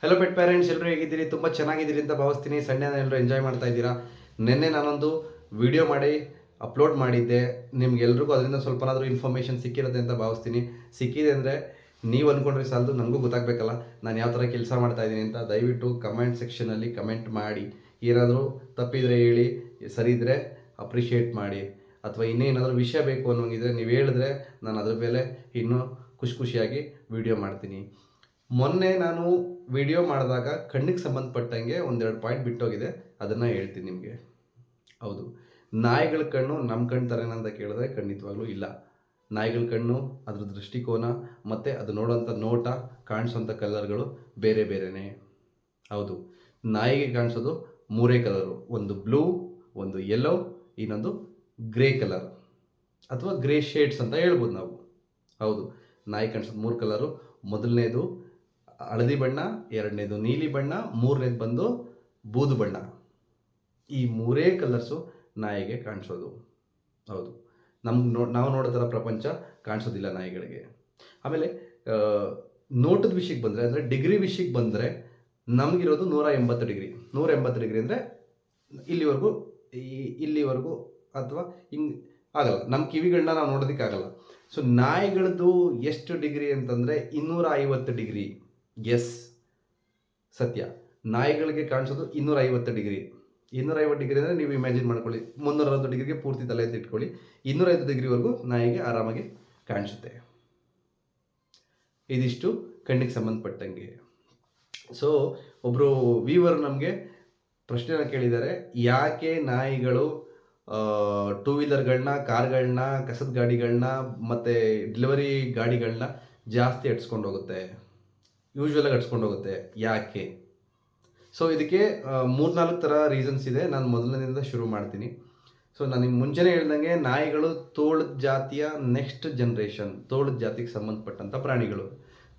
Hello pet parents, ಎಲ್ಲರೂ ಹೇಗಿದ್ದೀರಿ? ತುಂಬ ಚೆನ್ನಾಗಿದ್ದೀರಿ ಅಂತ ಭಾವಿಸ್ತೀನಿ. ಸಂಡೇನ ಎಲ್ಲರೂ ಎಂಜಾಯ್ ಮಾಡ್ತಾ ಇದ್ದೀರಾ. ನಿನ್ನೆ ನಾನೊಂದು ವಿಡಿಯೋ ಮಾಡಿ ಅಪ್ಲೋಡ್ ಮಾಡಿದ್ದೆ. ನಿಮ್ಗೆಲ್ರಿಗೂ ಅದರಿಂದ ಸ್ವಲ್ಪನಾದರೂ ಇನ್ಫಾರ್ಮೇಷನ್ ಸಿಕ್ಕಿರುತ್ತೆ ಅಂತ ಭಾವಿಸ್ತೀನಿ. ಸಿಕ್ಕಿದೆ ಅಂದರೆ ನೀವು ಅಂದ್ಕೊಂಡ್ರೆ ಸಾಲದು, ನನಗೂ ಗೊತ್ತಾಗಬೇಕಲ್ಲ ನಾನು ಯಾವ ಥರ ಕೆಲಸ ಮಾಡ್ತಾ ಇದ್ದೀನಿ ಅಂತ. ದಯವಿಟ್ಟು ಕಮೆಂಟ್ ಸೆಕ್ಷನಲ್ಲಿ ಕಮೆಂಟ್ ಮಾಡಿ. ಏನಾದರೂ ತಪ್ಪಿದರೆ ಹೇಳಿ, ಸರಿ ಇದ್ದರೆ ಅಪ್ರಿಷಿಯೇಟ್ ಮಾಡಿ. ಅಥವಾ ಇನ್ನೇನಾದರೂ ವಿಷಯ ಬೇಕು ಅನ್ನೋಂಗಿದ್ರೆ ನೀವು ಹೇಳಿದ್ರೆ ನಾನು ಅದ್ರ ಮೇಲೆ ಇನ್ನೂ ಖುಷಿಯಾಗಿ ವಿಡಿಯೋ ಮಾಡ್ತೀನಿ. ಮೊನ್ನೆ ನಾನು ವಿಡಿಯೋ ಮಾಡಿದಾಗ ಕಣ್ಣಿಗೆ ಸಂಬಂಧಪಟ್ಟಂಗೆ ಒಂದೆರಡು ಪಾಯಿಂಟ್ ಬಿಟ್ಟೋಗಿದೆ, ಅದನ್ನು ಹೇಳ್ತೀನಿ ನಿಮಗೆ. ಹೌದು, ನಾಯಿಗಳ ಕಣ್ಣು ನಮ್ಮ ಕಣ್ಣು ಥರನ ಅಂತ ಕೇಳಿದ್ರೆ ಖಂಡಿತವಾಗ್ಲೂ ಇಲ್ಲ. ನಾಯಿಗಳ ಕಣ್ಣು, ಅದ್ರ ದೃಷ್ಟಿಕೋನ ಮತ್ತು ಅದು ನೋಡೋಂಥ ನೋಟ, ಕಾಣಿಸೋಂಥ ಕಲರ್ಗಳು ಬೇರೆ ಬೇರೆಯೇ. ಹೌದು, ನಾಯಿಗೆ ಕಾಣಿಸೋದು ಮೂರೇ ಕಲರು. ಒಂದು ಬ್ಲೂ, ಒಂದು ಯೆಲ್ಲೋ, ಇನ್ನೊಂದು ಗ್ರೇ ಕಲರ್ ಅಥವಾ ಗ್ರೇ ಶೇಡ್ಸ್ ಅಂತ ಹೇಳ್ಬೋದು ನಾವು. ಹೌದು, ನಾಯಿ ಕಾಣಿಸೋದು ಮೂರು ಕಲರು. ಮೊದಲನೇದು ಹಳದಿ ಬಣ್ಣ, ಎರಡನೇದು ನೀಲಿ ಬಣ್ಣ, ಮೂರನೇದು ಬಂದು ಬೂದು ಬಣ್ಣ. ಈ ಮೂರೇ ಕಲರ್ಸು ನಾಯಿಗೆ ಕಾಣಿಸೋದು. ಹೌದು, ನಾವು ನೋಡೋ ಥರ ಪ್ರಪಂಚ ಕಾಣಿಸೋದಿಲ್ಲ ನಾಯಿಗಳಿಗೆ. ಆಮೇಲೆ ನೋಟದ ವಿಷಯಕ್ಕೆ ಬಂದರೆ, ಅಂದರೆ ಡಿಗ್ರಿ ವಿಷಯಕ್ಕೆ ಬಂದರೆ, ನಮಗಿರೋದು 180 ಡಿಗ್ರಿ. 180 ಡಿಗ್ರಿ ಅಂದರೆ ಇಲ್ಲಿವರೆಗೂ ಅಥವಾ ಹಿಂಗೆ ಆಗಲ್ಲ. ನಮ್ಮ ಕಿವಿಗಳನ್ನ ನಾವು ನೋಡೋದಕ್ಕಾಗಲ್ಲ. ಸೊ ನಾಯಿಗಳದ್ದು ಎಷ್ಟು ಡಿಗ್ರಿ ಅಂತಂದರೆ 250 ಡಿಗ್ರಿ. ಎಸ್, ಸತ್ಯ. ನಾಯಿಗಳಿಗೆ ಕಾಣಿಸೋದು 250 ಡಿಗ್ರಿ. 250 ಡಿಗ್ರಿ ಅಂದರೆ ನೀವು ಇಮ್ಯಾಜಿನ್ ಮಾಡ್ಕೊಳ್ಳಿ, 360 ಡಿಗ್ರಿಗೆ ಪೂರ್ತಿ ತಲೆ ಎತ್ತಿ ಇಟ್ಕೊಳ್ಳಿ. 250 ಡಿಗ್ರಿವರೆಗೂ ನಾಯಿಗೆ ಆರಾಮಾಗಿ ಕಾಣಿಸುತ್ತೆ. ಇದಿಷ್ಟು ಕಣ್ಣಿಗೆ ಸಂಬಂಧಪಟ್ಟಂಗೆ. ಸೊ ಒಬ್ಬರು ವೀವರ್ ನಮಗೆ ಪ್ರಶ್ನೆನ ಕೇಳಿದ್ದಾರೆ, ಯಾಕೆ ನಾಯಿಗಳು ಟೂ ವೀಲರ್ಗಳನ್ನ, ಕಾರ್ಗಳನ್ನ, ಕಸದ ಗಾಡಿಗಳನ್ನ ಮತ್ತು ಡೆಲಿವರಿ ಗಾಡಿಗಳನ್ನ ಜಾಸ್ತಿ ಅಟ್ಸ್ಕೊಂಡು ಹೋಗುತ್ತೆ, ಯೂಶ್ವಲಾಗಿ ಅಟ್ಸ್ಕೊಂಡು ಹೋಗುತ್ತೆ, ಯಾಕೆ? ಸೊ ಇದಕ್ಕೆ 3-4 ಥರ ರೀಸನ್ಸ್ ಇದೆ. ನಾನು ಮೊದಲನೇದಿಂದ ಶುರು ಮಾಡ್ತೀನಿ. ಸೊ ನಾನು ನಿಮ್ಗೆ ಮುಂಚೆನೇ ಹೇಳ್ದಂಗೆ, ನಾಯಿಗಳು ತೋಳದ ಜಾತಿಯ ನೆಕ್ಸ್ಟ್ ಜನ್ರೇಷನ್, ತೋಳದ ಜಾತಿಗೆ ಸಂಬಂಧಪಟ್ಟಂಥ ಪ್ರಾಣಿಗಳು.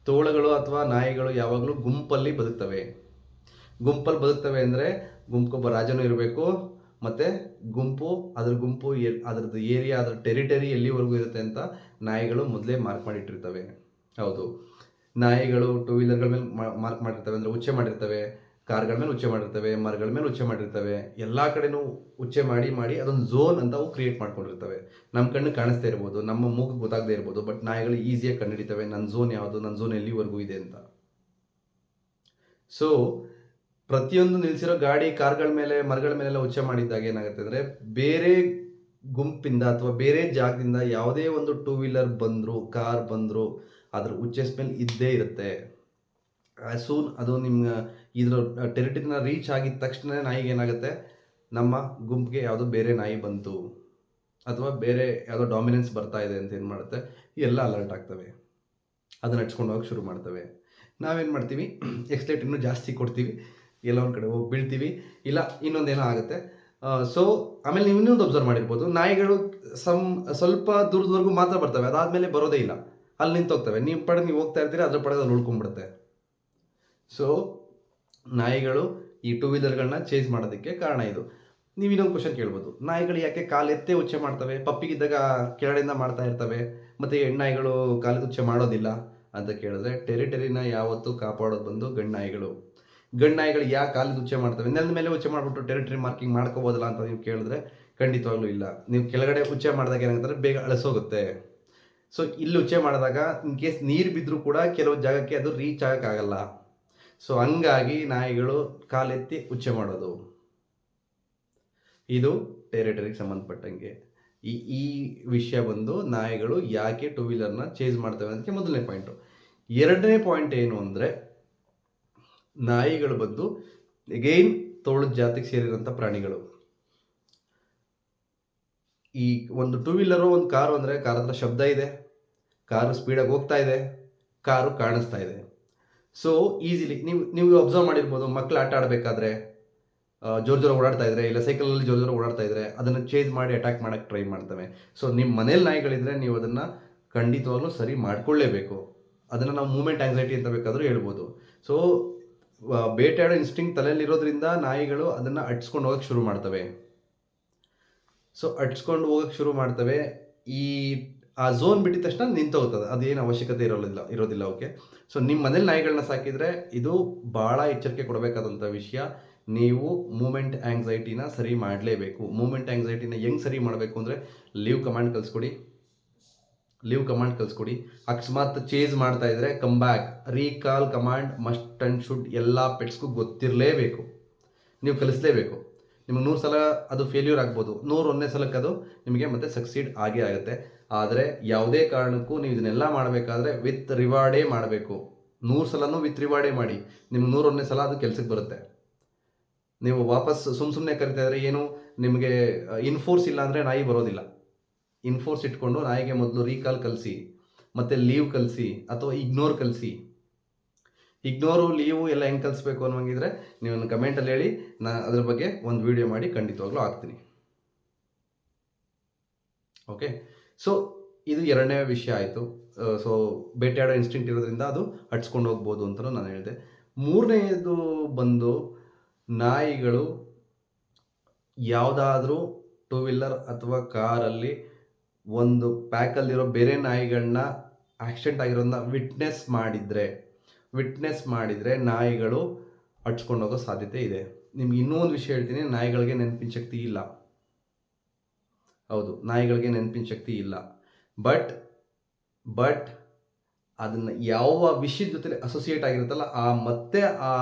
ತೋಳಗಳು ಅಥವಾ ನಾಯಿಗಳು ಯಾವಾಗಲೂ ಗುಂಪಲ್ಲಿ ಬದುಕ್ತವೆ. ಗುಂಪಲ್ಲಿ ಬದುಕ್ತವೆ ಅಂದರೆ ಗುಂಪೊಬ್ಬ ರಾಜನೂ ಇರಬೇಕು, ಮತ್ತು ಗುಂಪು ಅದರದ್ದು ಏರಿಯಾ, ಅದರ ಟೆರಿಟರಿ ಎಲ್ಲಿವರೆಗೂ ಇರುತ್ತೆ ಅಂತ ನಾಯಿಗಳು ಮೊದಲೇ ಮಾರ್ಕ್ ಮಾಡಿಟ್ಟಿರ್ತವೆ. ಹೌದು, ನಾಯಿಗಳು ಟೂ ವೀಲರ್ಗಳ ಮೇಲೆ ಮಾರ್ಕ್ ಮಾಡಿರ್ತವೆ, ಅಂದರೆ ಉಚ್ಚೆ ಮಾಡಿರ್ತವೆ, ಕಾರ್ಗಳ ಮೇಲೆ ಉಚ್ಚೆ ಮಾಡಿರ್ತವೆ, ಮರಗಳ ಮೇಲೆ ಉಚ್ಚೆ ಮಾಡಿರ್ತವೆ, ಎಲ್ಲ ಕಡೆನೂ ಉಚ್ಚೆ ಮಾಡಿ ಅದೊಂದು ಝೋನ್ ಅಂತ ಅವು ಕ್ರಿಯೇಟ್ ಮಾಡ್ಕೊಂಡಿರ್ತವೆ. ನಮ್ಮ ಕಣ್ಣು ಕಾಣಿಸ್ತಾ ಇರ್ಬೋದು, ನಮ್ಮ ಮೂಗಿಗೆ ಗೊತ್ತಾಗದೇ ಇರ್ಬೋದು, ಬಟ್ ನಾಯಿಗಳು ಈಸಿಯಾಗಿ ಕಂಡುಹಿಡಿತವೆ ನನ್ನ ಝೋನ್ ಯಾವುದು, ನನ್ನ ಝೋನ್ ಎಲ್ಲಿವರೆಗೂ ಇದೆ ಅಂತ. ಸೊ ಪ್ರತಿಯೊಂದು ನಿಲ್ಲಿಸಿರೋ ಗಾಡಿ, ಕಾರ್ಗಳ ಮೇಲೆ, ಮರಗಳ ಮೇಲೆಲ್ಲ ಉಚ್ಚೆ ಮಾಡಿದ್ದಾಗ ಏನಾಗುತ್ತೆ ಅಂದರೆ, ಬೇರೆ ಗುಂಪಿಂದ ಅಥವಾ ಬೇರೆ ಜಾಗದಿಂದ ಯಾವುದೇ ಒಂದು ಟೂ ವೀಲರ್ ಬಂದರೂ, ಕಾರ್ ಬಂದರೂ, ಅದ್ರ ಉಚ್ಚೆ ಸ್ಮೆಲ್ ಇದ್ದೇ ಇರುತ್ತೆ. ಸೂನ್ ಅದು ನಿಮ್ಮ ಇದ್ರ ಟೆರಿಟರಿನ ರೀಚ್ ಆಗಿದ ತಕ್ಷಣ ನಾಯಿಗೆ ಏನಾಗುತ್ತೆ, ನಮ್ಮ ಗುಂಪಿಗೆ ಯಾವುದೋ ಬೇರೆ ನಾಯಿ ಬಂತು ಅಥವಾ ಬೇರೆ ಯಾವುದೋ ಡಾಮಿನೆನ್ಸ್ ಬರ್ತಾ ಇದೆ ಅಂತ ಏನು ಮಾಡುತ್ತೆ, ಎಲ್ಲ ಅಲರ್ಟ್ ಆಗ್ತವೆ, ಅದನ್ನ ಹಚ್ಕೊಂಡು ಹೋಗಕ್ಕೆ ಶುರು ಮಾಡ್ತವೆ. ನಾವೇನು ಮಾಡ್ತೀವಿ, ಎಕ್ಸ್ಲೇಟ್ ಇನ್ನೂ ಜಾಸ್ತಿ ಕೊಡ್ತೀವಿ, ಎಲ್ಲ ಒಂದು ಕಡೆ ಹೋಗಿ ಬೀಳ್ತೀವಿ, ಇಲ್ಲ ಇನ್ನೊಂದೇನೋ ಆಗುತ್ತೆ. ಸೊ ಆಮೇಲೆ ನೀವು ಇನ್ನೊಂದು ಅಬ್ಸರ್ವ್ ಮಾಡಿರ್ಬೋದು, ನಾಯಿಗಳು ಸ್ವಲ್ಪ ದೂರದವರೆಗೂ ಮಾತ್ರ ಬರ್ತವೆ, ಅದಾದಮೇಲೆ ಬರೋದೇ ಇಲ್ಲ, ಅಲ್ಲಿ ನಿಂತೋಗ್ತವೆ. ನೀವು ಪಡೆದು ನೀವು ಹೋಗ್ತಾ ಇರ್ತೀರಿ, ಅದ್ರ ಪಡೆದು ಅಲ್ಲಿ ಉಳ್ಕೊಂಡ್ಬಿಡುತ್ತೆ. ಸೊ ನಾಯಿಗಳು ಈ ಟೂ ವೀಲರ್ಗಳನ್ನ ಚೇಂಜ್ ಮಾಡೋದಕ್ಕೆ ಕಾರಣ ಇದು. ನೀವು ಇನ್ನೊಂದು ಕ್ವಶನ್ ಕೇಳ್ಬೋದು, ನಾಯಿಗಳು ಯಾಕೆ ಕಾಲೆತ್ತೇ ಉಚ್ಚೆ ಮಾಡ್ತವೆ? ಪಪ್ಪಿಗಿದ್ದಾಗ ಕೆಳಗಡೆಯಿಂದ ಮಾಡ್ತಾ ಇರ್ತವೆ, ಮತ್ತು ಹೆಣ್ಣಾಯಿಗಳು ಕಾಲಿಗೆ ಉಚ್ಚೆ ಮಾಡೋದಿಲ್ಲ ಅಂತ ಕೇಳಿದ್ರೆ, ಟೆರಿಟರಿನ ಯಾವತ್ತೂ ಕಾಪಾಡೋದು ಬಂದು ಗಂಡು ನಾಯಿಗಳು ಯಾಕೆ ಕಾಲಿಗೆ ಉಚ್ಚೆ ಮಾಡ್ತವೆ? ನೆಲದ ಮೇಲೆ ಉಚ್ಚೆ ಮಾಡಿಬಿಟ್ಟು ಟೆರಿಟರಿ ಮಾರ್ಕಿಂಗ್ ಮಾಡ್ಕೋಬೋದಲ್ಲ ಅಂತ ನೀವು ಕೇಳಿದ್ರೆ ಖಂಡಿತವಾಗ್ಲೂ ಇಲ್ಲ. ನೀವು ಕೆಳಗಡೆ ಉಚ್ಚೆ ಮಾಡಿದಾಗ ಏನಾಗುತ್ತೆ, ಬೇಗ ಅಳಿಸೋಗುತ್ತೆ. ಸೊ ಇಲ್ಲಿ ಉಚ್ಚೆ ಮಾಡಿದಾಗ ಇನ್ ಕೇಸ್ ನೀರು ಬಿದ್ದರೂ ಕೂಡ ಕೆಲವು ಜಾಗಕ್ಕೆ ಅದು ರೀಚ್ ಆಗೋಕ್ಕಾಗಲ್ಲ. ಸೊ ಹಂಗಾಗಿ ನಾಯಿಗಳು ಕಾಲೆತ್ತಿ ಉಚ್ಚೆ ಮಾಡೋದು. ಇದು ಟೆರಿಟರಿಗೆ ಸಂಬಂಧಪಟ್ಟಂಗೆ. ಈ ವಿಷಯ ಬಂದು ನಾಯಿಗಳು ಯಾಕೆ ಟೂ ವೀಲರ್ನ ಚೇಂಜ್ ಮಾಡ್ತವೆ ಅದಕ್ಕೆ ಮೊದಲನೇ ಪಾಯಿಂಟು. ಎರಡನೇ ಪಾಯಿಂಟ್ ಏನು ಅಂದರೆ, ನಾಯಿಗಳು ಬಂದು ಎಗೈನ್ ತೋಳದ ಜಾತಿಗೆ ಸೇರಿರೋಂಥ ಪ್ರಾಣಿಗಳು. ಈ ಒಂದು ಟೂ ವೀಲರು, ಒಂದು ಕಾರು ಅಂದರೆ, ಕಾರ್ ಹತ್ರ ಶಬ್ದ ಇದೆ, ಕಾರು ಸ್ಪೀಡಾಗಿ ಹೋಗ್ತಾ ಇದೆ, ಕಾರು ಕಾಣಿಸ್ತಾ ಇದೆ. ಸೊ ಈಸಿಲಿ ನೀವು ಅಬ್ಸರ್ವ್ ಮಾಡಿರ್ಬೋದು, ಮಕ್ಕಳು ಆಟ ಆಡಬೇಕಾದ್ರೆ ಜೋರು ಓಡಾಡ್ತಾ ಇದ್ರೆ, ಇಲ್ಲ ಸೈಕಲಲ್ಲಿ ಜೋರು ಓಡಾಡ್ತಾ ಇದ್ರೆ, ಅದನ್ನು ಚೇಂಜ್ ಮಾಡಿ ಅಟ್ಯಾಕ್ ಮಾಡೋಕ್ಕೆ ಟ್ರೈ ಮಾಡ್ತವೆ. ಸೊ ನಿಮ್ಮ ಮನೇಲಿ ನಾಯಿಗಳಿದ್ರೆ ನೀವು ಅದನ್ನು ಖಂಡಿತವಾಗ್ಲೂ ಸರಿ ಮಾಡ್ಕೊಳ್ಳೇಬೇಕು. ಅದನ್ನು ನಾವು ಮೂಮೆಂಟ್ ಆಂಗ್ಸೈಟಿ ಅಂತ ಬೇಕಾದರೂ ಹೇಳ್ಬೋದು. ಸೊ ಬೇಟೆಯಾಡೋ ಇನ್ಸ್ಟಿಂಕ್ಟ್ ತಲೆಯಲ್ಲಿರೋದ್ರಿಂದ ನಾಯಿಗಳು ಅದನ್ನು ಅಟ್ಸ್ಕೊಂಡು ಹೋಗೋಕ್ಕೆ ಶುರು ಮಾಡ್ತವೆ. ಸೊ ಅಟ್ಸ್ಕೊಂಡು ಹೋಗೋಕ್ಕೆ ಶುರು ಮಾಡ್ತವೆ. ಈ ಆ ಝೋನ್ ಬಿಟ್ಟಿದ ತಕ್ಷಣ ನಿಂತೋಗ್ತದೆ, ಅದೇನು ಅವಶ್ಯಕತೆ ಇರೋದಿಲ್ಲ. ಓಕೆ, ಸೊ ನಿಮ್ಮ ಮನೇಲಿ ನಾಯಿಗಳನ್ನ ಸಾಕಿದರೆ ಇದು ಭಾಳ ಎಚ್ಚರಿಕೆ ಕೊಡಬೇಕಾದಂಥ ವಿಷಯ. ನೀವು ಮೂಮೆಂಟ್ ಆ್ಯಂಗ್ಸೈಟಿನ ಸರಿ ಮಾಡಲೇಬೇಕು. ಮೂಮೆಂಟ್ ಆ್ಯಂಗ್ಸೈಟಿನ ಹೆಂಗೆ ಸರಿ ಮಾಡಬೇಕು ಅಂದರೆ ಲೀವ್ ಕಮಾಂಡ್ ಕಳಿಸ್ಕೊಡಿ. ಅಕಸ್ಮಾತ್ ಚೇಸ್ ಮಾಡ್ತಾ ಇದ್ದರೆ come back, recall command must and should ಎಲ್ಲ ಪೆಟ್ಸ್ಗೂ ಗೊತ್ತಿರಲೇಬೇಕು. ನೀವು ಕಲಿಸಲೇಬೇಕು. ನಿಮಗೆ 100 ಸಲ ಅದು ಫೇಲ್ಯೂರ್ ಆಗ್ಬೋದು, 101ನೇ ಸಲಕ್ಕೆ ಅದು ನಿಮಗೆ ಮತ್ತೆ ಸಕ್ಸೀಡ್ ಆಗೇ ಆಗುತ್ತೆ. ಆದರೆ ಯಾವುದೇ ಕಾರಣಕ್ಕೂ ನೀವು ಇದನ್ನೆಲ್ಲ ಮಾಡಬೇಕಾದ್ರೆ ವಿತ್ ರಿವಾರ್ಡೇ ಮಾಡಬೇಕು. 100 ಸಲನೂ ವಿತ್ ರಿವಾರ್ಡೇ ಮಾಡಿ. ನಿಮ್ಗೆ 101ನೇ ಸಲ ಅದು ಕೆಲಸಕ್ಕೆ ಬರುತ್ತೆ. ನೀವು ವಾಪಸ್ ಸುಮ್ಮನೆ ಕರಿತಾ ಇದ್ರೆ ಏನು ನಿಮಗೆ ಇನ್ಫೋರ್ಸ್ ಇಲ್ಲ ಅಂದರೆ ನಾಯಿ ಬರೋದಿಲ್ಲ. ಇನ್ಫೋರ್ಸ್ ಇಟ್ಕೊಂಡು ನಾಯಿಗೆ ಮೊದಲು ರೀಕಾಲ್ ಕಲಿಸಿ, ಮತ್ತು ಲೀವ್ ಕಲಿಸಿ, ಅಥವಾ ಇಗ್ನೋರ್ ಕಲಿಸಿ. ಇಗ್ನೋರು ಲೀವು ಎಲ್ಲ ಹೆಂಗೆ ಕಲಿಸ್ಬೇಕು ಅನ್ನೋಂಗಿದ್ರೆ ನೀವು ನನ್ನ ಕಮೆಂಟಲ್ಲಿ ಹೇಳಿ, ನಾನು ಅದ್ರ ಬಗ್ಗೆ ಒಂದು ವಿಡಿಯೋ ಮಾಡಿ ಖಂಡಿತವಾಗ್ಲೂ ಹಾಕ್ತೀನಿ. ಓಕೆ, ಸೊ ಇದು 2ನೇ ವಿಷಯ ಆಯಿತು. ಸೊ ಬೇಟೆಯಾಡೋ ಇನ್ಸ್ಟಿಂಕ್ಟ್ ಇರೋದ್ರಿಂದ ಅದು ಹಟ್ಸ್ಕೊಂಡು ಹೋಗ್ಬೋದು ಅಂತಲೂ ನಾನು ಹೇಳಿದೆ. 3ನೇದು ಬಂದು ನಾಯಿಗಳು ಯಾವುದಾದ್ರೂ 2 ವೀಲರ್ ಅಥವಾ ಕಾರಲ್ಲಿ ಒಂದು ಪ್ಯಾಕಲ್ಲಿರೋ ಬೇರೆ ನಾಯಿಗಳನ್ನ ಆಕ್ಸಿಡೆಂಟ್ ಆಗಿರೋದನ್ನ ವಿಟ್ನೆಸ್ ಮಾಡಿದರೆ ನಾಯಿಗಳು ಹಟ್ಸ್ಕೊಂಡು ಹೋಗೋ ಸಾಧ್ಯತೆ ಇದೆ. ನಿಮ್ಗೆ ಇನ್ನೂ ಒಂದು ವಿಷಯ ಹೇಳ್ತೀನಿ, ನಾಯಿಗಳಿಗೆ ನೆನಪಿನ ಶಕ್ತಿ ಇಲ್ಲ. ಹೌದು, ನಾಯಿಗಳಿಗೆ ನೆನಪಿನ ಶಕ್ತಿ ಇಲ್ಲ. ಬಟ್ ಅದನ್ನು ಯಾವ ವಿಷಯದ ಜೊತೆ ಅಸೋಸಿಯೇಟ್ ಆಗಿರುತ್ತಲ್ಲ ಮತ್ತೆ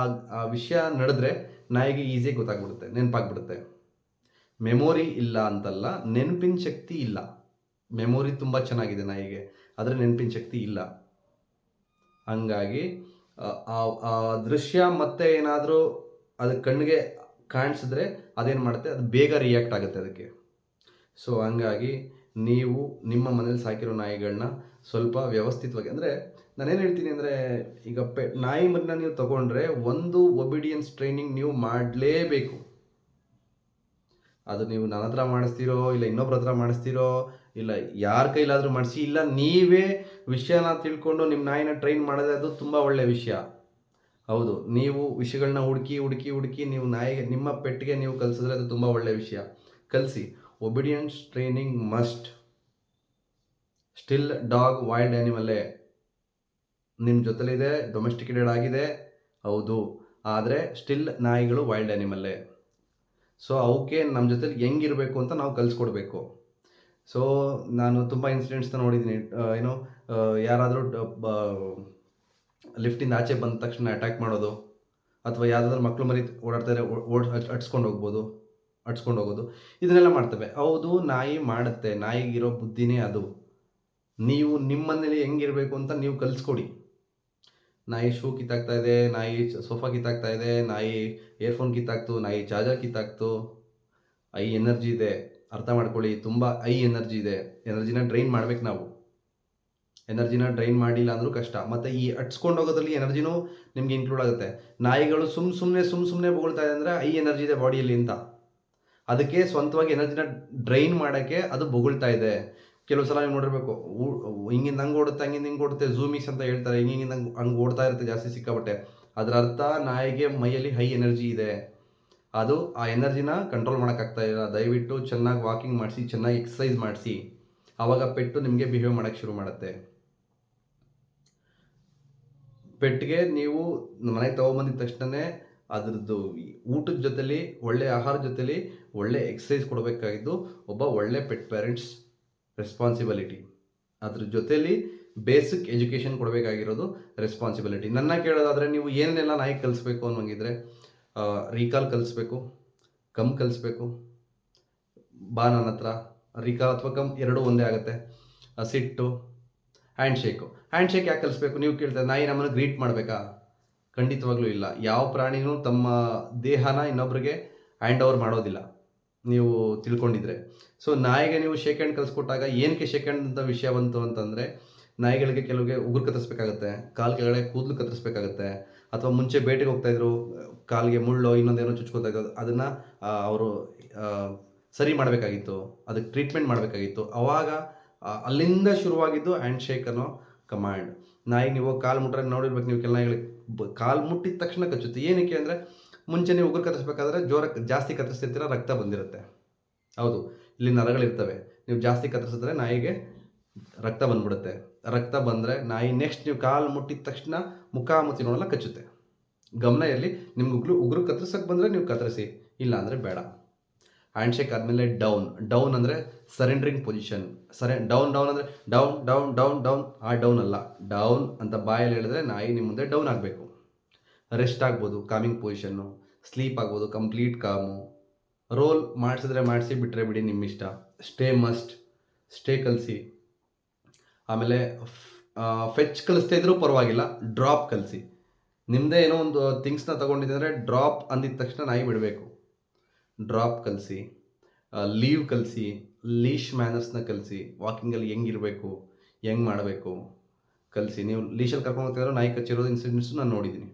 ಆ ವಿಷಯ ನಡೆದ್ರೆ ನಾಯಿಗೆ ಈಸಿಯಾಗಿ ಗೊತ್ತಾಗ್ಬಿಡುತ್ತೆ, ನೆನಪಾಗ್ಬಿಡುತ್ತೆ. ಮೆಮೊರಿ ಇಲ್ಲ ಅಂತಲ್ಲ, ನೆನಪಿನ ಶಕ್ತಿ ಇಲ್ಲ. ಮೆಮೊರಿ ತುಂಬ ಚೆನ್ನಾಗಿದೆ ನಾಯಿಗೆ, ಆದರೆ ನೆನಪಿನ ಶಕ್ತಿ ಇಲ್ಲ. ಹಂಗಾಗಿ ಆ ದೃಶ್ಯ ಮತ್ತೆ ಏನಾದರೂ ಅದು ಕಣ್ಣಿಗೆ ಕಾಣಿಸಿದ್ರೆ ಅದೇನು ಮಾಡುತ್ತೆ, ಅದು ಬೇಗ ರಿಯಾಕ್ಟ್ ಆಗುತ್ತೆ ಅದಕ್ಕೆ. ಸೊ ಹಂಗಾಗಿ ನೀವು ನಿಮ್ಮ ಮನೇಲಿ ಸಾಕಿರೋ ನಾಯಿಗಳನ್ನ ಸ್ವಲ್ಪ ವ್ಯವಸ್ಥಿತವಾಗಿ, ಅಂದರೆ ನಾನೇನು ಹೇಳ್ತೀನಿ ಅಂದರೆ, ಈಗ ನಾಯಿ ಮರಿನ ನೀವು ತೊಗೊಂಡ್ರೆ ಒಂದು ಒಬಿಡಿಯನ್ಸ್ ಟ್ರೈನಿಂಗ್ ನೀವು ಮಾಡಲೇಬೇಕು. ಅದು ನೀವು ನನ್ನ ಹತ್ರ ಮಾಡಿಸ್ತೀರೋ, ಇಲ್ಲ ಇನ್ನೊಬ್ರ ಹತ್ರ ಮಾಡಿಸ್ತೀರೋ, ಇಲ್ಲ ಯಾರ ಕೈಲಾದರೂ ಮಾಡಿಸಿ, ಇಲ್ಲ ನೀವೇ ವಿಷಯನ ತಿಳ್ಕೊಂಡು ನಿಮ್ಮ ನಾಯಿನ ಟ್ರೈನ್ ಮಾಡಿದ್ರೆ ಅದು ತುಂಬ ಒಳ್ಳೆಯ ವಿಷಯ. ಹೌದು, ನೀವು ವಿಷಯಗಳನ್ನ ಹುಡುಕಿ ನೀವು ನಾಯಿಗೆ, ನಿಮ್ಮ ಪೆಟ್ಟಿಗೆ ನೀವು ಕಲಿಸಿದ್ರೆ ಅದು ತುಂಬ ಒಳ್ಳೆಯ ವಿಷಯ. ಕಲಿಸಿ. Obedience training must. Still dog wild ಆ್ಯನಿಮಲ್ಲೇ, ನಿಮ್ಮ ಜೊತೆಲಿದೆ, ಡೊಮೆಸ್ಟಿಕೇಟೆಡ್ ಆಗಿದೆ, ಹೌದು, ಆದರೆ ಸ್ಟಿಲ್ ನಾಯಿಗಳು ವೈಲ್ಡ್ ಆ್ಯನಿಮಲ್ಲೇ. ಸೊ ಅವಕ್ಕೆ ನಮ್ಮ ಜೊತೆಲಿ ಹೆಂಗಿರಬೇಕು ಅಂತ ನಾವು ಕಲಿಸ್ಕೊಡ್ಬೇಕು. ಸೊ ನಾನು ತುಂಬ ಇನ್ಸಿಡೆಂಟ್ಸ್ನ ನೋಡಿದ್ದೀನಿ. ಯಾರಾದರೂ ಲಿಫ್ಟಿಂದ ಆಚೆ ಬಂದ ತಕ್ಷಣ ಅಟ್ಯಾಕ್ ಮಾಡೋದು, ಅಥವಾ ಯಾವುದಾದ್ರೂ ಮಕ್ಕಳು ಮರಿ ಓಡಾಡ್ತಾರೆ ಹಟ್ಸ್ಕೊಂಡು ಹೋಗೋದು, ಇದನ್ನೆಲ್ಲ ಮಾಡ್ತವೆ. ಹೌದು, ನಾಯಿ ಮಾಡುತ್ತೆ, ನಾಯಿಗಿರೋ ಬುದ್ಧಿನೇ ಅದು. ನೀವು ನಿಮ್ಮ ಮನೇಲಿ ಹೆಂಗಿರಬೇಕು ಅಂತ ನೀವು ಕಲಿಸ್ಕೊಡಿ. ನಾಯಿ ಶೂ ಕಿತ್ತಾಕ್ತಾ ಇದೆ, ನಾಯಿ ಸೋಫಾ ಕಿತ್ತಾಕ್ತಾ ಇದೆ, ನಾಯಿ ಇಯರ್ಫೋನ್ ಕಿತ್ತಾಕ್ತು, ನಾಯಿ ಚಾರ್ಜರ್ ಕಿತ್ತಾಕ್ತು, ಐ ಎನರ್ಜಿ ಇದೆ, ಅರ್ಥ ಮಾಡ್ಕೊಳ್ಳಿ. ತುಂಬ ಎನರ್ಜಿ ಇದೆ. ಎನರ್ಜಿನ ಡ್ರೈನ್ ಮಾಡ್ಬೇಕು ನಾವು. ಎನರ್ಜಿನ ಡ್ರೈನ್ ಮಾಡಿಲ್ಲ ಅಂದರೂ ಕಷ್ಟ. ಮತ್ತು ಈ ಹಟ್ಸ್ಕೊಂಡು ಹೋಗೋದ್ರಲ್ಲಿ ಎನರ್ಜಿನೂ ನಿಮಗೆ ಇನ್ಕ್ಲೂಡ್ ಆಗುತ್ತೆ. ನಾಯಿಗಳು ಸುಮ್ಮನೆ ಬೊಗಳ್ತಾ ಇದೆ ಅಂದರೆ ಎನರ್ಜಿ ಇದೆ ಬಾಡಿಯಲ್ಲಿ ಅಂತ. ಅದಕ್ಕೆ ಸ್ವಂತವಾಗಿ ಎನರ್ಜಿನ ಡ್ರೈನ್ ಮಾಡೋಕ್ಕೆ ಅದು ಬೊಗಳ್ತಾ ಇದೆ. ಕೆಲವು ಸಲ ನೀವು ನೋಡಿರ್ಬೇಕು, ಹಿಂಗಿಂದ ಹಂಗೆ ಓಡುತ್ತೆ, ಹಂಗಿಂದ ಹಿಂಗೆ ಓಡುತ್ತೆ, ಝೂಮಿಕ್ಸ್ ಅಂತ ಹೇಳ್ತಾರೆ. ಹಿಂಗಿಂದ ಹಂಗೆ ಓಡ್ತಾ ಇರುತ್ತೆ ಜಾಸ್ತಿ, ಸಿಕ್ಕಾಬಟ್ಟೆ. ಅದರ ಅರ್ಥ ನಾಯಿಗೆ ಮೈಯಲ್ಲಿ ಹೈ ಎನರ್ಜಿ ಇದೆ. ಅದು ಆ ಎನರ್ಜಿನ ಕಂಟ್ರೋಲ್ ಮಾಡೋಕ್ಕಾಗ್ತಾ ಇಲ್ಲ. ದಯವಿಟ್ಟು ಚೆನ್ನಾಗಿ ವಾಕಿಂಗ್ ಮಾಡಿಸಿ, ಚೆನ್ನಾಗಿ ಎಕ್ಸಸೈಸ್ ಮಾಡಿಸಿ, ಆವಾಗ ಪೆಟ್ಟು ನಿಮಗೆ ಬಿಹೇವ್ ಮಾಡೋಕ್ಕೆ ಶುರು ಮಾಡುತ್ತೆ. ಪೆಟ್ಟಿಗೆ ನೀವು ಮನೆಗೆ ತೊಗೊಂಬಂದಿದ ತಕ್ಷಣವೇ ಅದರದ್ದು ಊಟದ ಜೊತೆಲಿ, ಒಳ್ಳೆ ಆಹಾರದ ಜೊತೆಲಿ ಒಳ್ಳೆ ಎಕ್ಸಸೈಸ್ ಕೊಡಬೇಕಾಗಿದ್ದು ಒಬ್ಬ ಒಳ್ಳೆ ಪೆಟ್ ಪೇರೆಂಟ್ಸ್ ರೆಸ್ಪಾನ್ಸಿಬಿಲಿಟಿ. ಅದ್ರ ಜೊತೆಲಿ ಬೇಸಿಕ್ ಎಜುಕೇಷನ್ ಕೊಡಬೇಕಾಗಿರೋದು ರೆಸ್ಪಾನ್ಸಿಬಿಲಿಟಿ. ನನ್ನ ಕೇಳೋದಾದರೆ, ನೀವು ಏನೇನೆಲ್ಲ ನಾಯಿ ಕಲಿಸ್ಬೇಕು ಅನ್ನೋಂಗಿದ್ರೆ, ರೀಕಾಲ್ ಕಲಿಸ್ಬೇಕು, ಕಮ್ ಕಲಿಸ್ಬೇಕು. ಬಾ ನನ್ನ ಹತ್ರ. ರೀಕಾಲ್ ಅಥವಾ ಕಮ್ ಎರಡೂ ಒಂದೇ ಆಗುತ್ತೆ. ಸಿಟ್ಟು, ಹ್ಯಾಂಡ್ಶೇಕ್ ಯಾಕೆ ಕಲಿಸ್ಬೇಕು ನೀವು ಕೇಳ್ತಾರೆ. ನಾಯಿ ನಮ್ಮನ್ನು ಗ್ರೀಟ್ ಮಾಡಬೇಕಾ? ಖಂಡಿತವಾಗ್ಲೂ ಇಲ್ಲ. ಯಾವ ಪ್ರಾಣಿನೂ ತಮ್ಮ ದೇಹನ ಇನ್ನೊಬ್ಬರಿಗೆ ಹ್ಯಾಂಡ್ ಓವರ್ ಮಾಡೋದಿಲ್ಲ, ನೀವು ತಿಳ್ಕೊಂಡಿದ್ರೆ. ಸೊ ನಾಯಿಗೆ ನೀವು ಶೇಕ್ ಹ್ಯಾಂಡ್ ಕಲಿಸ್ಕೊಟ್ಟಾಗ ಏನಕ್ಕೆ ಶೇಕ್ ಹ್ಯಾಂಡ್ ಅಂತ ವಿಷಯ ಬಂತು ಅಂತಂದರೆ, ನಾಯಿಗಳಿಗೆ ಕೆಲವಿಗೆ ಉಗುರು ಕತ್ತರಿಸ್ಬೇಕಾಗತ್ತೆ, ಕಾಲು ಕೆಳಗಡೆ ಕೂದಲು ಕತ್ತರಿಸ್ಬೇಕಾಗತ್ತೆ, ಅಥವಾ ಮುಂಚೆ ಬೇಟೆಗೆ ಹೋಗ್ತಾಯಿದ್ರು, ಕಾಲಿಗೆ ಮುಳ್ಳು ಇನ್ನೊಂದೇನೋ ಚುಚ್ಕೋತಾ ಇದ್ದು, ಅದನ್ನು ಅವರು ಸರಿ ಮಾಡಬೇಕಾಗಿತ್ತು, ಅದಕ್ಕೆ ಟ್ರೀಟ್ಮೆಂಟ್ ಮಾಡಬೇಕಾಗಿತ್ತು. ಆವಾಗ ಅಲ್ಲಿಂದ ಶುರುವಾಗಿದ್ದು ಹ್ಯಾಂಡ್ ಶೇಕ್ ಅನ್ನೋ ಕಮಾಂಡ್. ನಾಯಿಗೆ ನೀವು ಕಾಲು ಮುಟ್ರೆ ನೋಡಿರ್ಬೇಕು, ನೀವು ಕೆಲ ನಾಯಿಗಳಿಗೆ ಕಾಲು ಮುಟ್ಟಿದ ತಕ್ಷಣ ಕಚ್ಚುತ್ತೆ. ಏನಕ್ಕೆ ಅಂದರೆ, ಮುಂಚೆ ನೀವು ಉಗುರು ಕತ್ತರಿಸ್ಬೇಕಾದ್ರೆ ಜಾಸ್ತಿ ಕತ್ತರಿಸ್ತಿರ್ತೀರ, ರಕ್ತ ಬಂದಿರುತ್ತೆ. ಹೌದು, ಇಲ್ಲಿ ನರಗಳಿರ್ತವೆ. ನೀವು ಜಾಸ್ತಿ ಕತ್ತರಿಸಿದ್ರೆ ನಾಯಿಗೆ ರಕ್ತ ಬಂದ್ಬಿಡುತ್ತೆ. ರಕ್ತ ಬಂದರೆ ನಾಯಿ ನೆಕ್ಸ್ಟ್ ನೀವು ಕಾಲು ಮುಟ್ಟಿದ ತಕ್ಷಣ ಮುಖ ಮುಚ್ಚಿ ನೋಡಲ್ಲ, ಕಚ್ಚುತ್ತೆ. ಗಮನ ಇರಲಿ, ನಿಮ್ಗೆ ಉಗುರು ಕತ್ತರಿಸೋಕೆ ಬಂದರೆ ನೀವು ಕತ್ತರಿಸಿ, ಇಲ್ಲ ಅಂದರೆ ಬೇಡ. ಹ್ಯಾಂಡ್ ಶೇಕ್ ಆದಮೇಲೆ ಡೌನ್ ಅಂದರೆ ಸರೆಂಡ್ರಿಂಗ್ ಪೊಸಿಷನ್. ಡೌನ್ ಅಂದರೆ ಡೌನ್ ಡೌನ್ ಡೌನ್ ಡೌನ್, ಆ ಡೌನ್ ಅಲ್ಲ. ಡೌನ್ ಅಂತ ಬಾಯಲ್ಲಿ ಹೇಳಿದ್ರೆ ನಾಯಿ ನಿಮ್ಮ ಮುಂದೆ ಡೌನ್ ಆಗಬೇಕು. ರೆಸ್ಟ್ ಆಗ್ಬೋದು, ಕಾಮಿಂಗ್ ಪೊಸಿಷನ್ನು, ಸ್ಲೀಪ್ ಆಗ್ಬೋದು, ಕಂಪ್ಲೀಟ್ ಕಾಮು. ರೋಲ್ ಮಾಡಿಸಿದ್ರೆ ಮಾಡಿಸಿ, ಬಿಟ್ಟರೆ ಬಿಡಿ, ನಿಮ್ಮಿಷ್ಟ. ಸ್ಟೇ ಕಲಿಸಿ. ಆಮೇಲೆ ಫೆಚ್ ಕಲಿಸ್ತಾ ಇದ್ರೂ ಪರವಾಗಿಲ್ಲ, ಡ್ರಾಪ್ ಕಲಿಸಿ. ನಿಮ್ಮದೇ ಏನೋ ಒಂದು ಥಿಂಗ್ಸ್ನ ತೊಗೊಂಡಿದ್ದರೆ ಡ್ರಾಪ್ ಅಂದಿದ ತಕ್ಷಣ ನಾಯಿ ಬಿಡಬೇಕು. ಡ್ರಾಪ್ ಕಲಿಸಿ, ಲೀವ್ ಕಲಿಸಿ, ಲೀಶ್ ಮ್ಯಾನರ್ಸ್ನ ಕಲಿಸಿ. ವಾಕಿಂಗಲ್ಲಿ ಹೆಂಗಿರಬೇಕು, ಹೆಂಗೆ ಮಾಡಬೇಕು ಕಲಿಸಿ. ನೀವು ಲೀಶಲ್ಲಿ ಕರ್ಕೊಂಡು ಹೋಗ್ತಿದ್ರೆ ನಾಯಿ ಕಚ್ಚಿರೋದು ಇನ್ಸಿಡೆಂಟ್ಸು ನಾನು ನೋಡಿದ್ದೀನಿ.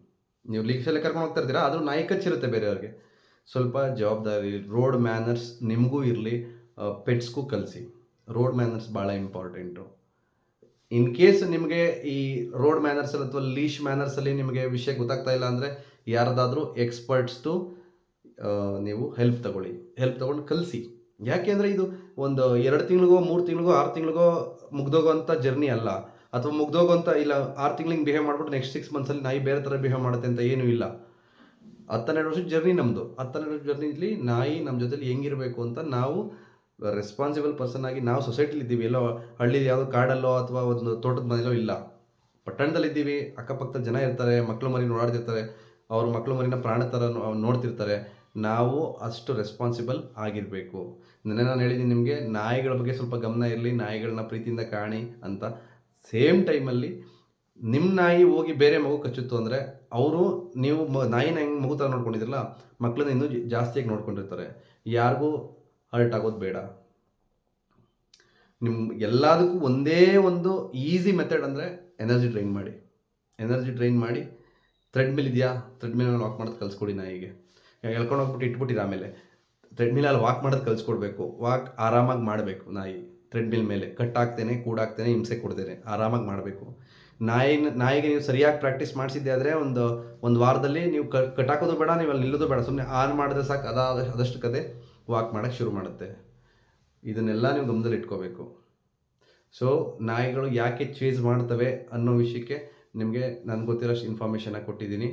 ನೀವು ಲೀಶಲ್ಲೇ ಕರ್ಕೊಂಡು ಹೋಗ್ತಾ ಇರ್ತೀರಾ, ಆದರೂ ನಾಯಿ ಕಚ್ಚಿರುತ್ತೆ ಬೇರೆಯವ್ರಿಗೆ. ಸ್ವಲ್ಪ ಜವಾಬ್ದಾರಿ, ರೋಡ್ ಮ್ಯಾನರ್ಸ್ ನಿಮಗೂ ಇರಲಿ, ಪೆಟ್ಸ್ಗೂ ಕಲಿಸಿ. ರೋಡ್ ಮ್ಯಾನರ್ಸ್ ಭಾಳ ಇಂಪಾರ್ಟೆಂಟು. ಇನ್ ಕೇಸ್ ನಿಮಗೆ ಈ ರೋಡ್ ಮ್ಯಾನರ್ಸಲ್ಲಿ ಅಥವಾ ಲೀಶ್ ಮ್ಯಾನರ್ಸಲ್ಲಿ ನಿಮಗೆ ವಿಷಯ ಗೊತ್ತಾಗ್ತಾ ಇಲ್ಲ ಅಂದರೆ ಯಾರದಾದರೂ ಎಕ್ಸ್ಪರ್ಟ್ಸ್ದು ನೀವು ಹೆಲ್ಪ್ ತೊಗೊಂಡು ಕಲಿಸಿ. ಯಾಕೆಂದರೆ ಇದು ಒಂದು 2 ತಿಂಗಳಿಗೋ 3 ತಿಂಗಳಿಗೋ 6 ತಿಂಗಳಿಗೋ ಮುಗ್ದೋಗೋಂಥ ಜರ್ನಿ ಅಲ್ಲ. ಅಥವಾ ಮುಗ್ದೋಗೋಂಥ ಇಲ್ಲ 6 ತಿಂಗಳಿಗೆ ಬಿಹೇವ್ ಮಾಡಿಬಿಟ್ಟು ನೆಕ್ಸ್ಟ್ 6 ಮಂತ್ಸಲ್ಲಿ ನಾಯಿ ಬೇರೆ ಥರ ಬಿಹೇವ್ ಮಾಡುತ್ತೆ ಅಂತ ಏನೂ ಇಲ್ಲ. 10-12 ವರ್ಷದ ಜರ್ನಿ ನಮ್ಮದು. 10-12 ಜರ್ನಿಲಿ ನಾಯಿ ನಮ್ಮ ಜೊತೆಲಿ ಹೆಂಗಿರಬೇಕು ಅಂತ ನಾವು ರೆಸ್ಪಾನ್ಸಿಬಲ್ ಪರ್ಸನ್ ಆಗಿ ನಾವು ಸೊಸೈಟಿಲಿ ಇದ್ದೀವಿ. ಎಲ್ಲೋ ಹಳ್ಳಿ ಯಾವುದೋ ಕಾಡಲ್ಲೋ ಅಥವಾ ಒಂದು ತೋಟದ ಮನೆಯಲ್ಲೋ ಇಲ್ಲ, ಪಟ್ಟಣದಲ್ಲಿದ್ದೀವಿ. ಅಕ್ಕಪಕ್ಕದ ಜನ ಇರ್ತಾರೆ, ಮಕ್ಕಳು ಮರಿ ಓಡಾಡ್ತಿರ್ತಾರೆ, ಅವ್ರ ಮಕ್ಕಳು ಮರಿನ ಪ್ರಾಣ ಥರ ನೋಡ್ತಿರ್ತಾರೆ. ನಾವು ಅಷ್ಟು ರೆಸ್ಪಾನ್ಸಿಬಲ್ ಆಗಿರಬೇಕು. ನೆನ್ನೆ ನಾನು ಹೇಳಿದ್ದೀನಿ ನಿಮಗೆ, ನಾಯಿಗಳ ಬಗ್ಗೆ ಸ್ವಲ್ಪ ಗಮನ ಇರಲಿ, ನಾಯಿಗಳನ್ನ ಪ್ರೀತಿಯಿಂದ ಕಾಣಿ ಅಂತ. ಸೇಮ್ ಟೈಮಲ್ಲಿ ನಿಮ್ಮ ನಾಯಿ ಹೋಗಿ ಬೇರೆ ಮಗು ಕಚ್ಚುತ್ತು ಅಂದರೆ ಅವರು ನೀವು ನಾಯಿನ ಹೆಂಗೆ ಮಗು ಥರ ನೋಡ್ಕೊಂಡಿದ್ರಲ್ಲ, ಮಕ್ಕಳನ್ನ ಇನ್ನೂ ಜಾಸ್ತಿಯಾಗಿ ನೋಡ್ಕೊಂಡಿರ್ತಾರೆ. ಯಾರಿಗೂ ಹರ್ಟ್ ಆಗೋದು ಬೇಡ. ಎಲ್ಲದಕ್ಕೂ ಒಂದೇ ಒಂದು ಈಸಿ ಮೆಥಡ್ ಅಂದರೆ ಎನರ್ಜಿ ಡ್ರೈನ್ ಮಾಡಿ. ಥ್ರೆಡ್ಮಿಲ್ ಇದೆಯಾ, ಥ್ರೆಡ್ಮಿಲಲ್ಲಿ ವಾಕ್ ಮಾಡೋದು ಕಲಿಸ್ಕೊಡಿ ನಾಯಿಗೆ. ಎಳ್ಕೊಂಡು ಹೋಗ್ಬಿಟ್ಟು ಇಟ್ಬಿಟ್ಟಿರ, ಆಮೇಲೆ ಥ್ರೆಡ್ಮಿಲಲ್ಲಿ ವಾಕ್ ಮಾಡೋದು ಕಲಿಸ್ಕೊಡ್ಬೇಕು. ವಾಕ್ ಆರಾಮಾಗಿ ಮಾಡಬೇಕು ನಾಯಿ. ಥ್ರೆಡ್ಮಿಲ್ ಮೇಲೆ ಕಟ್ಟಾಗ್ತೇನೆ, ಕೂಡಾಗ್ತೇನೆ, ಹಿಂಸೆ ಕೊಡ್ತೇನೆ, ಆರಾಮಾಗಿ ಮಾಡಬೇಕು. ನಾಯಿಗೆ ನೀವು ಸರಿಯಾಗಿ ಪ್ರಾಕ್ಟೀಸ್ ಮಾಡಿಸಿದ್ದೆ ಆದರೆ ಒಂದು ವಾರದಲ್ಲಿ ನೀವು ಕಟ್ಟಾಕೋದು ಬೇಡ, ನೀವು ಅಲ್ಲಿ ನಿಲ್ಲೋದು ಬೇಡ, ಸುಮ್ಮನೆ ಆನ್ ಮಾಡಿದ್ರೆ ಸಾಕು, ಅದಷ್ಟು ಕತೆ ವಾಕ್ ಮಾಡೋಕ್ಕೆ ಶುರು ಮಾಡುತ್ತೆ. ಇದನ್ನೆಲ್ಲ ನೀವು ಗಮನದಲ್ಲಿ ಇಟ್ಕೋಬೇಕು. ಸೊ ನಾಯಿಗಳು ಯಾಕೆ ಚೇಸ್ ಮಾಡ್ತವೆ ಅನ್ನೋ ವಿಷಯಕ್ಕೆ ನಿಮಗೆ ನನಗೆ ಗೊತ್ತಿರೋಷ್ಟು ಇನ್ಫಾರ್ಮೇಷನ್ನ ಕೊಟ್ಟಿದ್ದೀನಿ.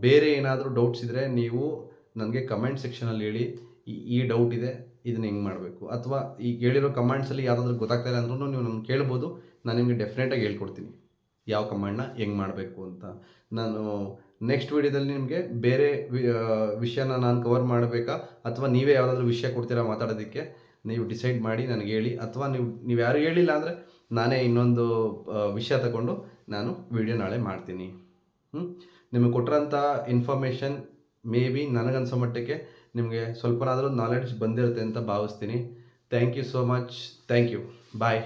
ಬೇರೆ ಏನಾದರೂ ಡೌಟ್ಸ್ ಇದ್ದರೆ ನೀವು ನನಗೆ ಕಮೆಂಟ್ ಸೆಕ್ಷನಲ್ಲಿ ಹೇಳಿ, ಈ ಡೌಟ್ ಇದೆ, ಇದನ್ನ ಹೆಂಗೆ ಮಾಡಬೇಕು, ಅಥವಾ ಈಗ ಹೇಳಿರೋ ಕಮೆಂಟ್ಸಲ್ಲಿ ಯಾವುದಾದ್ರೂ ಗೊತ್ತಾಗ್ತಾ ಇಲ್ಲ ಅಂದ್ರೂ ನೀವು ನನಗೆ ಕೇಳ್ಬೋದು. ನಾನು ನಿಮಗೆ ಡೆಫಿನೆಟಾಗಿ ಹೇಳ್ಕೊಡ್ತೀನಿ ಯಾವ ಕಮಾಂಡ್ನ ಹೆಂಗೆ ಮಾಡಬೇಕು ಅಂತ. ನಾನು ನೆಕ್ಸ್ಟ್ ವೀಡಿಯೋದಲ್ಲಿ ನಿಮಗೆ ಬೇರೆ ವಿಷಯನ ನಾನು ಕವರ್ ಮಾಡಬೇಕಾ, ಅಥವಾ ನೀವೇ ಯಾವುದಾದ್ರೂ ವಿಷಯ ಕೊಡ್ತೀರಾ ಮಾತಾಡೋದಕ್ಕೆ, ನೀವು ಡಿಸೈಡ್ ಮಾಡಿ ನನಗೆ ಹೇಳಿ. ಅಥವಾ ನೀವು ಯಾರು ಹೇಳಿಲ್ಲ ಅಂದರೆ ನಾನೇ ಇನ್ನೊಂದು ವಿಷಯ ತಗೊಂಡು ನಾನು ವಿಡಿಯೋ ನಾಳೆ ಮಾಡ್ತೀನಿ. ನಿಮಗೆ ಕೊಟ್ಟಿರೋಂಥ ಇನ್ಫಾರ್ಮೇಷನ್ ಮೇ ಬಿ ನನಗನ್ಸೋ ಮಟ್ಟಕ್ಕೆ ನಿಮಗೆ ಸ್ವಲ್ಪನಾದರೂ ನಾಲೆಡ್ಜ್ ಬಂದಿರುತ್ತೆ ಅಂತ ಭಾವಿಸ್ತೀನಿ. Thank you so much. Thank you. Bye.